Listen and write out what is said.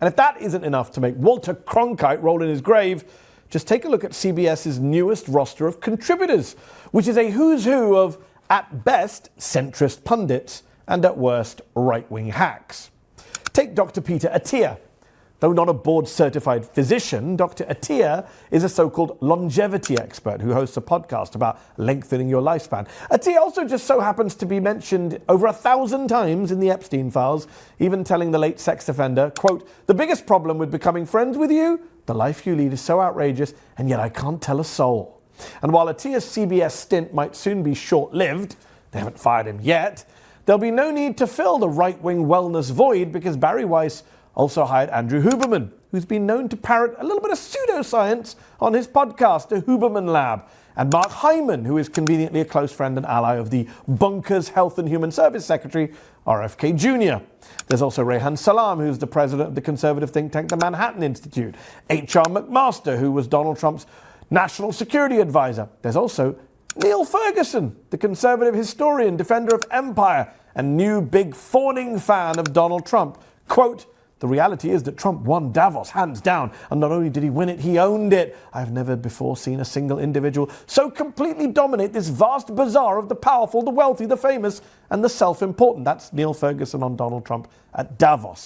And if that isn't enough to make Walter Cronkite roll in his grave, just take a look at CBS's newest roster of contributors, which is a who's who of, at best, centrist pundits and at worst, right-wing hacks. Take Dr. Peter Attia. Though not a board-certified physician, Dr. Attia is a so-called longevity expert who hosts a podcast about lengthening your lifespan. Attia also just so happens to be mentioned over 1,000 times in the Epstein files, even telling the late sex offender, quote, "The biggest problem with becoming friends with you, the life you lead is so outrageous, and yet I can't tell a soul." And while Attia's CBS stint might soon be short-lived, they haven't fired him yet, there'll be no need to fill the right-wing wellness void because Barry Weiss also hired Andrew Huberman, who's been known to parrot a little bit of pseudoscience on his podcast, The Huberman Lab, and Mark Hyman, who is conveniently a close friend and ally of the bonkers Health and Human Service Secretary, RFK Jr. There's also Rehan Salam, who's the president of the conservative think tank, the Manhattan Institute, H.R. McMaster, who was Donald Trump's national security advisor. There's also Neil Ferguson, the conservative historian, defender of empire, and new big fawning fan of Donald Trump. Quote, "The reality is that Trump won Davos, hands down, and not only did he win it, he owned it. I've never before seen a single individual so completely dominate this vast bazaar of the powerful, the wealthy, the famous, and the self-important." That's Neil Ferguson on Donald Trump at Davos.